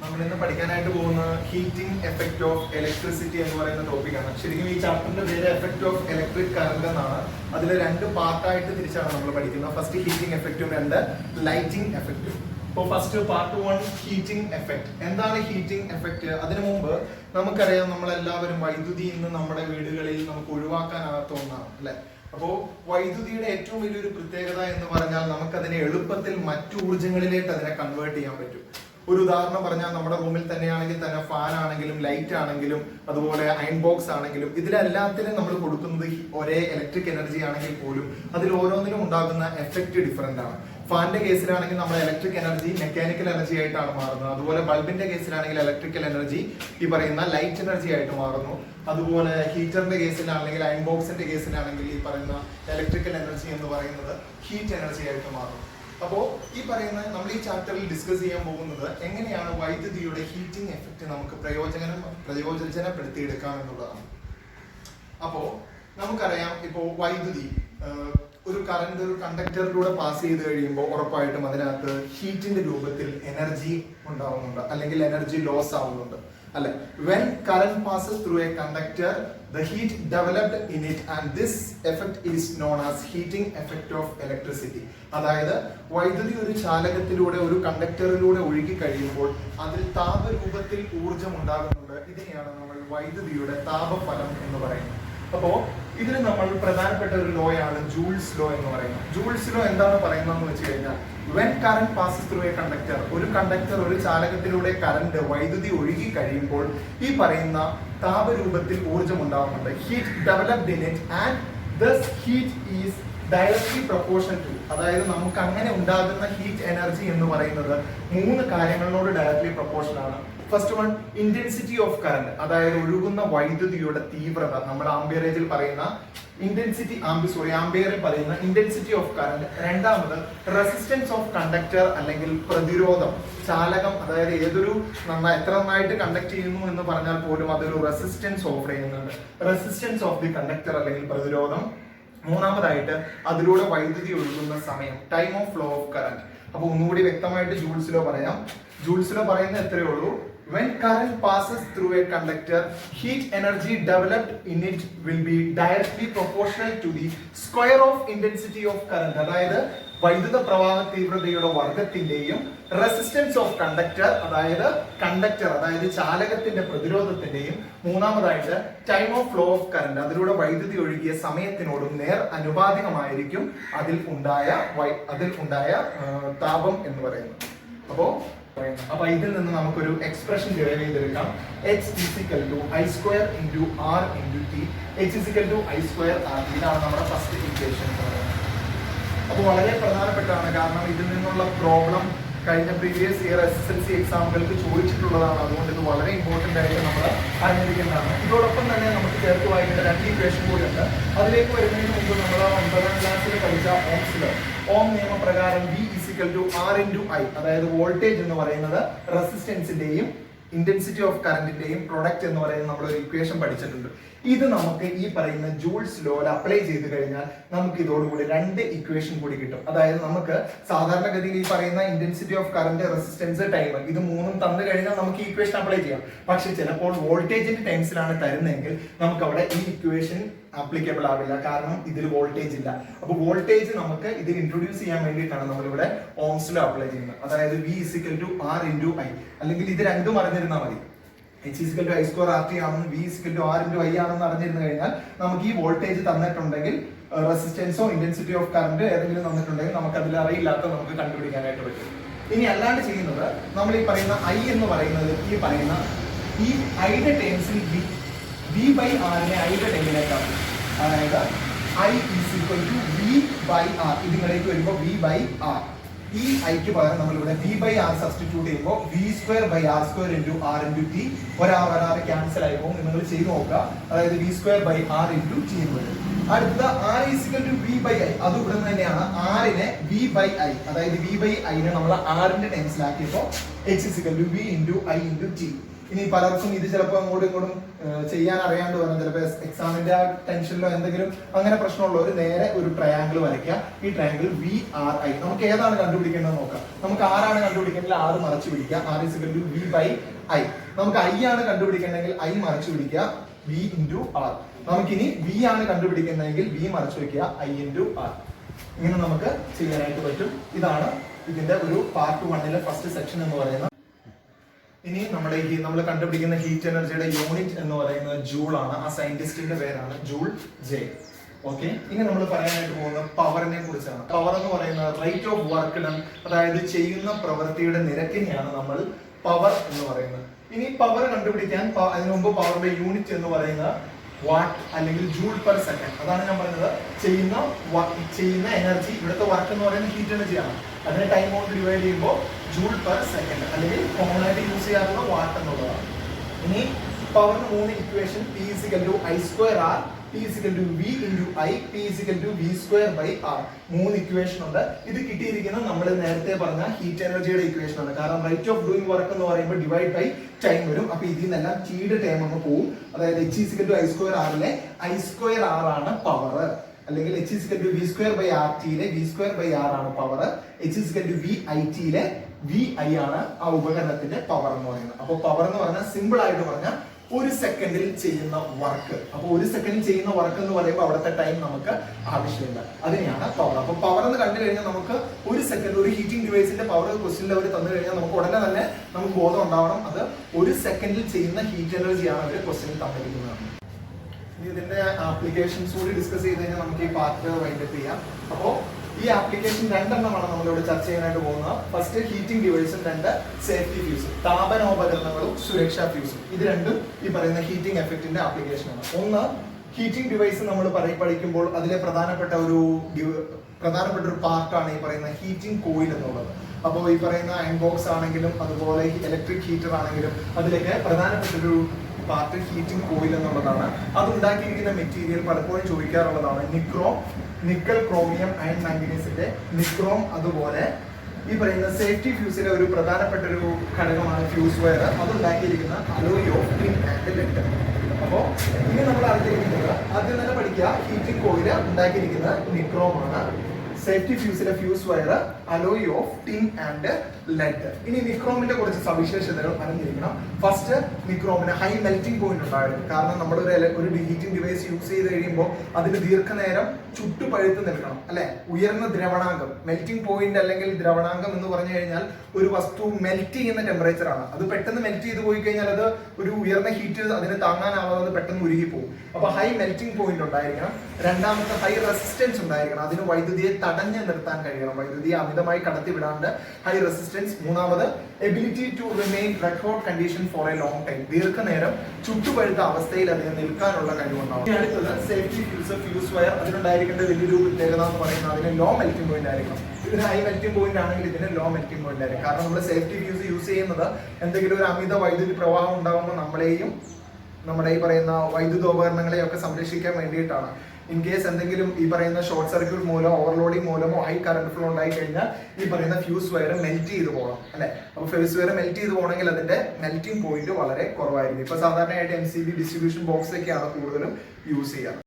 നമ്മൾ ഇന്ന് പഠിക്കാനായിട്ട് പോകുന്ന ഹീറ്റിംഗ് എഫക്റ്റ് ഓഫ് ഇലക്ട്രിസിറ്റി എന്ന് പറയുന്ന ടോപ്പിക്കാണ്. ശരിക്കും ഈ ചാപ്റ്ററിന്റെ പേര് എഫക്റ്റ് ഓഫ് ഇലക്ട്രിക് കറന്റ് എന്നാണ്. അതിൽ രണ്ട് പാർട്ടായിട്ട് തിരിച്ചാണ് നമ്മൾ പഠിക്കുന്നത്. ഫസ്റ്റ് ഹീറ്റിംഗ് എഫക്റ്റും രണ്ട് ലൈറ്റിംഗ് എഫക്റ്റും. ഇപ്പോൾ ഫസ്റ്റ് പാർട്ട് 1 ഹീറ്റിംഗ് എഫക്റ്റ്. എന്താണ് ഹീറ്റിംഗ് എഫക്റ്റ്? അതിനു മുമ്പ് നമുക്കറിയാം, നമ്മളെല്ലാവരും വൈദ്യുതി ഇന്ന് നമ്മുടെ വീടുകളിൽ നമുക്ക് ഒഴിവാക്കാനാകാത്ത ഒന്നാണ് അല്ലെ. അപ്പോൾ വൈദ്യുതിയുടെ ഏറ്റവും വലിയൊരു പ്രത്യേകത എന്ന് പറഞ്ഞാൽ നമുക്കതിനെ എളുപ്പത്തിൽ മറ്റു ഊർജ്ജങ്ങളിലേക്ക് അതിനെ കൺവേർട്ട് ചെയ്യാൻ പറ്റും. ഒരു ഉദാഹരണം പറഞ്ഞാൽ, നമ്മുടെ റൂമിൽ തന്നെയാണെങ്കിൽ തന്നെ ഫാൻ ആണെങ്കിലും ലൈറ്റ് ആണെങ്കിലും അതുപോലെ അയൺ ബോക്സ് ആണെങ്കിലും ഇതിലെല്ലാത്തിനും നമ്മൾ കൊടുക്കുന്നത് ഒരേ ഇലക്ട്രിക് എനർജി ആണെങ്കിൽ പോലും അതിൽ ഓരോന്നിനും ഉണ്ടാകുന്ന എഫക്റ്റ് ഡിഫറെന്റ് ആണ്. ഫാനിന്റെ കേസിലാണെങ്കിൽ നമ്മുടെ ഇലക്ട്രിക് എനർജി മെക്കാനിക്കൽ എനർജി ആയിട്ടാണ് മാറുന്നത്. അതുപോലെ ബൾബിന്റെ കേസിലാണെങ്കിൽ ഇലക്ട്രിക്കൽ എനർജി ഈ പറയുന്ന ലൈറ്റ് എനർജി ആയിട്ട് മാറുന്നു. അതുപോലെ ഹീറ്ററിന്റെ കേസിലാണെങ്കിൽ അയൺ ബോക്സിന്റെ കേസിലാണെങ്കിൽ ഈ പറയുന്ന ഇലക്ട്രിക്കൽ എനർജി എന്ന് പറയുന്നത് ഹീറ്റ് എനർജി ആയിട്ട് മാറും. അപ്പോൾ ഈ പറയുന്ന നമ്മൾ ഈ ചാപ്റ്ററിൽ ഡിസ്കസ് ചെയ്യാൻ പോകുന്നത് എങ്ങനെയാണ് വൈദ്യുതിയുടെ ഹീറ്റിംഗ് എഫക്റ്റ് നമുക്ക് പ്രയോജനപ്പെടുത്തിയെടുക്കാം എന്നുള്ളതാണ്. അപ്പോൾ നമുക്കറിയാം, ഇപ്പോൾ വൈദ്യുതി ഒരു കറണ്ട് ഒരു കണ്ടക്ടറിലൂടെ പാസ് ചെയ്ത് കഴിയുമ്പോൾ ഉറപ്പായിട്ടും അതിനകത്ത് ഹീറ്റിന്റെ രൂപത്തിൽ എനർജി ഉണ്ടാവുന്നുണ്ട്, അല്ലെങ്കിൽ എനർജി ലോസ് ആവുന്നുണ്ട് അല്ലെ. When current passes through a conductor, the heat developed in it, and this effect is known as heating effect of electricity. അതായത് വൈദ്യുതി ഒരു ചാലകത്തിലൂടെ ഒരു കണ്ടക്ടറിലൂടെ ഒഴുകി കഴിയുമ്പോൾ അതിൽ താപരൂപത്തിൽ ഊർജം ഉണ്ടാകുന്നുണ്ട്. ഇതിനെയാണ് നമ്മൾ വൈദ്യുതിയുടെ താപഫലം എന്ന് പറയുന്നത്. അപ്പോ ഇതിന് നമ്മൾ പ്രധാനപ്പെട്ട ഒരു ലോ ആണ് ജൂൾസ് ലോ എന്ന് പറയുന്നത്. ജൂൾസ് ലോ എന്താണ് പറയുന്നതെന്ന് വെച്ച് കഴിഞ്ഞാൽ, when current passes through a conductor, ഒരു ചാലകത്തിലൂടെ കറണ്ട് വൈദ്യുതി ഒഴുകി കഴിയുമ്പോൾ ഈ പറയുന്ന താപരൂപത്തിൽ ഊർജം ഉണ്ടാകുന്നുണ്ട്. Heat developed in it and this heat is directly proportional to, അതായത് നമുക്ക് അങ്ങനെ ഉണ്ടാകുന്ന ഹീറ്റ് എനർജി എന്ന് പറയുന്നത് മൂന്ന് കാര്യങ്ങളോട് ഡയറക്ട്ലി പ്രൊപ്പോർഷണൽ ആണ്. First one, intensity of current, അതായത് ഒഴുകുന്ന വൈദ്യുതിയുടെ തീവ്രത. നമ്മൾ ആംബിയറേജിൽ പറയുന്ന ആംബിയറിൽ പറയുന്ന ഇന്റൻസിറ്റി ഓഫ് കറന്റ്. രണ്ടാമത്, റെസിസ്റ്റൻസ് ഓഫ് കണ്ടക്ടർ, അല്ലെങ്കിൽ പ്രതിരോധം. ചാലകം, അതായത് ഏതൊരു എത്ര നന്നായിട്ട് കണ്ടക്ട് ചെയ്യുന്നു എന്ന് പറഞ്ഞാൽ പോലും അതൊരു റെസിസ്റ്റൻസ് ഓഫർ ചെയ്യുന്നുണ്ട്. റെസിസ്റ്റൻസ് ഓഫ് ദി കണ്ടക്ടർ അല്ലെങ്കിൽ പ്രതിരോധം. മൂന്നാമതായിട്ട്, അതിലൂടെ വൈദ്യുതി ഒഴുകുന്ന സമയം, time of flow of current. അപ്പൊ ഒന്നുകൂടി വ്യക്തമായിട്ട് ജൂൾസ് ലോ പറയാം. ജൂൾസ് ലോ പറയുന്നത് എത്രയേ ഉള്ളൂ, when current passes through a conductor, heat energy developed in it will be directly proportional to the square of intensity of current. അതായത് വൈദ്യുത പ്രവാഹ തീവ്രതയുടെ വർഗത്തിന്റെയും resistance of conductor, അതായത് ചാലകത്തിന്റെ പ്രതിരോധത്തിന്റെയും, മൂന്നാമതായിട്ട് time of flow of current, അതിലൂടെ വൈദ്യുതി ഒഴുകിയ സമയത്തിനോടും നേർ അനുപാതികമായിരിക്കും അതിൽ ഉണ്ടായ താപം എന്ന് പറയുന്നത്. അപ്പൊ ഇതിൽ നിന്ന് നമുക്കൊരു എക്സ്പ്രഷൻ ഡിറൈവ് ചെയ്തെടുക്കാം. H = I² × R × T. H = I² R. ഇതാണ് നമ്മുടെ ഫസ്റ്റ് ഇക്വേഷൻ. അപ്പോൾ വളരെ പ്രധാനപ്പെട്ടാണ്, കാരണം ഇതിൽ നിന്നുള്ള പ്രോബ്ലം കഴിഞ്ഞ പ്രീവിയസ് ഇയർ SSLC എക്സാമുകൾക്ക് ചോദിച്ചിട്ടുള്ളതാണ്. അതുകൊണ്ട് ഇത് വളരെ ഇമ്പോർട്ടന്റ് ആയിട്ട് നമ്മൾ അറിഞ്ഞിരിക്കേണ്ടതാണ്. ഇതോടൊപ്പം തന്നെ നമുക്ക് ചേർത്ത് വായിക്കേണ്ട രണ്ട് ഇക്വേഷൻ കൂടി ഉണ്ട്. അതിലേക്ക് വരുന്നതിന് മുമ്പ് നമ്മൾ 9ാം ക്ലാസ്സിൽ പഠിച്ച ഓംസ് ലോ, ഓം നിയമപ്രകാരം V = R × I, അതായത് വോൾട്ടേജ് എന്ന് പറയുന്നത് റെസിസ്റ്റൻസിന്റെയും ഇന്റൻസിറ്റി ഓഫ് കറന്റിന്റെയും പ്രൊഡക്റ്റ് എന്ന് പറയുന്ന നമ്മൾ ഒരു ഇക്വേഷൻ പഠിച്ചിട്ടുണ്ട്. ഇത് നമുക്ക് ഈ പറയുന്ന ജൂൾസ് ലോയിൽ അപ്ലൈ ചെയ്ത് കഴിഞ്ഞാൽ നമുക്ക് ഇതോടുകൂടി രണ്ട് ഇക്വേഷൻ കൂടി കിട്ടും. അതായത് നമുക്ക് സാധാരണഗതിയിൽ ഈ പറയുന്ന intensity of current, resistance, time, ഇത് മൂന്നും തന്നു കഴിഞ്ഞാൽ നമുക്ക് ഈ ഇക്വേഷൻ അപ്ലൈ ചെയ്യാം. പക്ഷെ ചിലപ്പോൾ വോൾട്ടേജിന്റെ ടൈംസിലാണ് തരുന്നതെങ്കിൽ നമുക്ക് അവിടെ ഈ ഇക്വേഷൻ ആപ്ലിക്കബിൾ ആവില്ല, കാരണം ഇതിൽ വോൾട്ടേജ് ഇല്ല. അപ്പൊ വോൾട്ടേജ് നമുക്ക് ഇത് ഇൻട്രൊഡ്യൂസ് ചെയ്യാൻ വേണ്ടിയിട്ടാണ് നമ്മളിവിടെ ഓംസ് ലോ അപ്ലൈ ചെയ്യുന്നത്. അതായത് V = R × I, അല്ലെങ്കിൽ ഇത് രണ്ടും അറിഞ്ഞിരുന്നാൽ മതി. H = I² RT ആണെന്ന്, V = R × I ആണെന്ന് അറിഞ്ഞിരുന്നു കഴിഞ്ഞാൽ നമുക്ക് ഈ വോൾട്ടേജ് തന്നിട്ടുണ്ടെങ്കിൽ, റെസിസ്റ്റൻസോ ഇന്റൻസിറ്റി ഓഫ് കറന്റ് ഏതെങ്കിലും തന്നിട്ടുണ്ടെങ്കിൽ നമുക്ക് അതിൽ അറിയില്ലാത്ത നമുക്ക് കണ്ടുപിടിക്കാനായിട്ട് പറ്റും. ഇനി അല്ലാണ്ട് ചെയ്യുന്നത്, നമ്മൾ ഈ പറയുന്ന I എന്ന് പറയുന്നത് ഈ ഐയുടെ ടേംസിൽ V/R നെ ഐയുടെ ടേമിലേക്കാണ്. അതായത് I = V/R. ഇതിലേക്ക് വരുമ്പോൾ V/R. ഈ ഐക്ക് പകരം നമ്മളിവിടെ V/R സബ്സ്റ്റിറ്റ്യൂട്ട് ചെയ്യുമ്പോൾ V²/R² × R × T. ഒരാറ് ക്യാൻസൽ ആയിപ്പോൾ നിങ്ങൾ ചെയ്ത് നോക്കുക. അതായത് V²/R × T എന്ന് വരും. അടുത്ത R = V/I. അത് ഇവിടെ നിന്ന് തന്നെയാണ്. R-നെ V/I, അതായത് V/I നെ നമ്മൾ R ന്റെ ടൈംസിലാക്കിയപ്പോൾ H = V × I × T. ഇനി പലർക്കും ഇത് ചിലപ്പോൾ അങ്ങോട്ടും ഇങ്ങോട്ടും ചെയ്യാൻ അറിയാണ്ട് വരാം, ചിലപ്പോൾ എക്സാമിന്റെ ആ ടെൻഷനിലോ എന്തെങ്കിലും അങ്ങനെ പ്രശ്നമുള്ളവർ നേരെ ഒരു ട്രയാങ്കിൾ വരയ്ക്കുക. ഈ ട്രയാങ്കിൾ VRI നമുക്ക് ഏതാണ് കണ്ടുപിടിക്കേണ്ടത് നോക്കാം. നമുക്ക് ആരാണ് കണ്ടുപിടിക്കേണ്ടത്, ആറ് മറച്ചു പിടിക്കുക, R = V/I. നമുക്ക് I ആണ് കണ്ടുപിടിക്കേണ്ടെങ്കിൽ I മറച്ചു പിടിക്കുക, V × R. നമുക്കിനി V ആണ് കണ്ടുപിടിക്കുന്നതെങ്കിൽ V മറച്ചു വെക്കുക, I × R. ഇങ്ങനെ നമുക്ക് ചെയ്യാനായിട്ട് പറ്റും. ഇതാണ് ഇതിന്റെ ഒരു പാർട്ട് 1 ഫസ്റ്റ് സെക്ഷൻ എന്ന് പറയുന്നത്. ഇനി നമ്മൾ കണ്ടുപിടിക്കുന്ന ഹീറ്റ് എനർജിയുടെ യൂണിറ്റ് എന്ന് പറയുന്നത് ജൂൾ ആണ്. ആ സയന്റിസ്റ്റിന്റെ പേരാണ് ജൂൾ ജെ. ഓക്കെ, ഇനി നമ്മൾ പറയാനായിട്ട് പോകുന്നത് പവറിനെ കുറിച്ചാണ്. പവർ എന്ന് പറയുന്നത് റേറ്റ് ഓഫ് വർക്ക് ഡൺ, അതായത് ചെയ്യുന്ന പ്രവൃത്തിയുടെ നിരക്കിനെയാണ് നമ്മൾ പവർ എന്ന് പറയുന്നത്. ഇനി പവർ കണ്ടുപിടിക്കാൻ അതിനു മുമ്പ് പവറിന്റെ യൂണിറ്റ് എന്ന് പറയുന്നത് വാട്ട് അല്ലെങ്കിൽ ജൂൾ പെർ സെക്കൻഡ്. അതാണ് ഞാൻ പറഞ്ഞത്, ചെയ്യുന്ന എനർജി, ഇവിടുത്തെ വർക്ക് എന്ന് പറയുന്നത് ഹീറ്റ് എനർജിയാണ്. അതിനെ ടൈം കൊണ്ട് ഡിവൈഡ് ചെയ്യുമ്പോൾ ജൂൾ പെർ സെക്കൻഡ് അല്ലെങ്കിൽ കോമൺ ആയിട്ട് യൂസ് ചെയ്യാറുള്ള വാട്ട് എന്നുള്ളതാണ്. ഇനി പവറിന് 3 equation, P = I²R, P = V × I, P = V²/R. 3 equation ഉണ്ട്. ഇത് കിട്ടിയിരിക്കുന്നത് നമ്മൾ നേരത്തെ പറഞ്ഞ ഹീറ്റ് എനർജിയുടെ ഇക്വേഷൻ ആണ്. കാരണം റേറ്റ് ഓഫ് ഡൂയിങ് വർക്ക് എന്ന് പറയുമ്പോൾ ഡിവൈഡ് ബൈ ടൈം വരും. അപ്പൊ ഇതിൽ നിന്നെല്ലാം ടിയുടെ ടൈം അങ്ങ് പോകും. അതായത് H = I²R I²R ആണ് പവർ, അല്ലെങ്കിൽ H = V²/RT V²/R ആണ് പവർ. H = VIT VI ആണ് ആ ഉപകരണത്തിന്റെ പവർ എന്ന് പറയുന്നത്. അപ്പൊ പവർ എന്ന് പറഞ്ഞാൽ സിമ്പിൾ ആയിട്ട് പറഞ്ഞാൽ ഒരു സെക്കൻഡിൽ ചെയ്യുന്ന വർക്ക്. അപ്പൊ ഒരു സെക്കൻഡിൽ ചെയ്യുന്ന വർക്ക് എന്ന് പറയുമ്പോൾ അവിടുത്തെ ടൈം നമുക്ക് ആവശ്യമില്ല, അതിനെയാണ് പവർ. അപ്പൊ പവർ എന്ന് കണ്ടു കഴിഞ്ഞാൽ നമുക്ക് ഒരു സെക്കൻഡ്, ഒരു ഹീറ്റിംഗ് ഡിവൈസിന്റെ പവർ ക്വസ്റ്റ്യനിൽ അവർ തന്നു കഴിഞ്ഞാൽ നമുക്ക് ഉടനെ തന്നെ നമുക്ക് ബോധം ഉണ്ടാവണം, അത് ഒരു സെക്കൻഡിൽ ചെയ്യുന്ന ഹീറ്റ് എനർജിയാണ് അവർ ക്വസ്റ്റ്യനിൽ തന്നിരിക്കുന്നത്. ഇതിന്റെ ആപ്ലിക്കേഷൻസ് കൂടി ഡിസ്കസ് ചെയ്ത് കഴിഞ്ഞാൽ നമുക്ക് ഈ പാർട്ട് വൈൻഡപ്പ് ചെയ്യാം. അപ്പോൾ ഈ ആപ്ലിക്കേഷൻ 2 എണ്ണമാണ് നമ്മളിവിടെ ചർച്ച ചെയ്യാനായിട്ട് പോകുന്നത്. ഫസ്റ്റ് ഹീറ്റിംഗ് ഡിവൈസും, 2 സേഫ്റ്റി ഫ്യൂസും, താപനോപകരണങ്ങളും സുരക്ഷാ ഫ്യൂസും. ഇത് രണ്ടും ഈ പറയുന്ന ഹീറ്റിംഗ് എഫക്റ്റിന്റെ ആപ്ലിക്കേഷനാണ്. ഒന്ന്, ഹീറ്റിംഗ് ഡിവൈസ് നമ്മൾ പഠിക്കുമ്പോൾ അതിലെ പ്രധാനപ്പെട്ട ഒരു പാർട്ടാണ് ഈ പറയുന്ന ഹീറ്റിംഗ് കോയിൽ എന്നുള്ളത്. അപ്പോൾ ഈ പറയുന്ന അയൺ ബോക്സ് ആണെങ്കിലും അതുപോലെ ഇലക്ട്രിക് ഹീറ്റർ ആണെങ്കിലും അതിലൊക്കെ പ്രധാനപ്പെട്ട ഒരു പാർട്ട് ഹീറ്റിംഗ് കോയിൽ എന്നുള്ളതാണ്. അത് ഉണ്ടാക്കിയിരിക്കുന്ന മെറ്റീരിയൽ പലപ്പോഴും ചോദിക്കാറുള്ളതാണ് നിക്കൽ ക്രോമിയം അയൺ മാംഗനീസിന്റെ നിക്രോം. അതുപോലെ ഈ പറയുന്ന സേഫ്റ്റി ഫ്യൂസിലെ ഒരു പ്രധാനപ്പെട്ട ഒരു ഘടകമാണ് ഫ്യൂസ് വയർ. അത് ഉണ്ടാക്കിയിരിക്കുന്ന alloy of tin and lead. അപ്പോൾ ഇനി നമ്മൾ അറിഞ്ഞിരിക്കുന്നത് ആദ്യം തന്നെ പഠിക്കുക, ഹീറ്റിംഗ് കോയിൽ ഉണ്ടാക്കിയിരിക്കുന്നത് നിക്രോം ആണ്. സേഫ്റ്റി ഫ്യൂസിലെ fuse wire alloy of tin and lead. ഇനി നിക്രോമിന്റെ കുറച്ച് സവിശേഷതകൾ അറിഞ്ഞിരിക്കണം. ഫസ്റ്റ്, നിക്രോമിന് ഹൈ മെൽറ്റിംഗ് പോയിന്റ് ഉണ്ടായിരുന്നു. കാരണം നമ്മൾ ഒരു ഹീറ്റിംഗ് ഡിവൈസ് യൂസ് ചെയ്ത് കഴിയുമ്പോൾ അതിന് ദീർഘനേരം ചുട്ടുപഴുത്ത് നിൽക്കണം, അല്ലെ? ഉയർന്ന ദ്രവണാങ്കം, മെൽറ്റിംഗ് പോയിന്റ് അല്ലെങ്കിൽ ദ്രവണാങ്കം എന്ന് പറഞ്ഞു കഴിഞ്ഞാൽ ഒരു വസ്തു മെൽറ്റ് ചെയ്യുന്ന ടെമ്പറേച്ചർ ആണ്. അത് പെട്ടെന്ന് മെൽറ്റ് ചെയ്ത് പോയി കഴിഞ്ഞാൽ അത് ഒരു ഉയർന്ന ഹീറ്റ് അതിന് താങ്ങാനാവാതെ പെട്ടെന്ന് ഉരുകി പോകും. അപ്പൊ ഹൈ മെൽറ്റിംഗ് പോയിന്റ് ഉണ്ടായിരിക്കണം. രണ്ടാമത്തെ, ഹൈ റെസിസ്റ്റൻസ് ഉണ്ടായിരിക്കണം. അതിന് വൈദ്യുതിയെ തടഞ്ഞു നിർത്താൻ കഴിയണം, വൈദ്യുതിയെ അമിതമായി കടത്തിവിടാണ്ട് ഹൈ റെസിസ്റ്റൻസ്. മൂന്നാമത്, ability to remain red hot condition for a long time. ദീർഘനേരം ചുട്ടുപഴുത്ത അവസ്ഥയിൽ അതിന് നിൽക്കാനുള്ള കഴിവുണ്ടാവും. അടുത്തത് സേഫ്റ്റി ഫ്യൂസ് വയർ. അതിനുണ്ടായിരിക്കേണ്ട വലിയൊരു പ്രത്യേകത എന്ന് പറയുന്നത് അതിന് ലോ മെൽറ്റിംഗ് പോയിന്റ് ആയിരിക്കണം. ഇതിന് ഹൈ മെൽറ്റിംഗ് പോയിന്റ് ആണെങ്കിൽ ഇതിന് ലോ മെൽറ്റിംഗ് പോയിന്റ് ആയിരിക്കും. കാരണം നമ്മൾ സേഫ്റ്റി ഫ്യൂസ് യൂസ് ചെയ്യുന്നത് എന്തെങ്കിലും ഒരു അമിത വൈദ്യുതി പ്രവാഹം ഉണ്ടാകുമ്പോൾ നമ്മളെയും നമ്മുടെ ഈ പറയുന്ന വൈദ്യുതോപകരണങ്ങളെയൊക്കെ സംരക്ഷിക്കാൻ വേണ്ടിയിട്ടാണ്. ഇൻ കേസ് എന്തെങ്കിലും ഈ പറയുന്ന ഷോർട്ട് സർക്യൂട്ട് മൂലമോ ഓവർലോഡിംഗ് മൂലമോ ഹൈ കറണ്ട് ഫ്ലോ ഉണ്ടായി കഴിഞ്ഞാൽ ഈ പറയുന്ന ഫ്യൂസ് വയർ മെൽറ്റ് ചെയ്ത് പോകണം, അല്ലെ? അപ്പോൾ ഫ്യൂസ് വയർ മെൽറ്റ് ചെയ്ത് പോകണമെങ്കിൽ അതിന്റെ മെൽറ്റിംഗ് പോയിന്റ് വളരെ കുറവായിരിക്കും. ഇപ്പൊ സാധാരണയായിട്ട് MCB ഡിസ്ട്രിബ്യൂഷൻ ബോക്സ് ഒക്കെയാണ് കൂടുതലും യൂസ് ചെയ്യുക.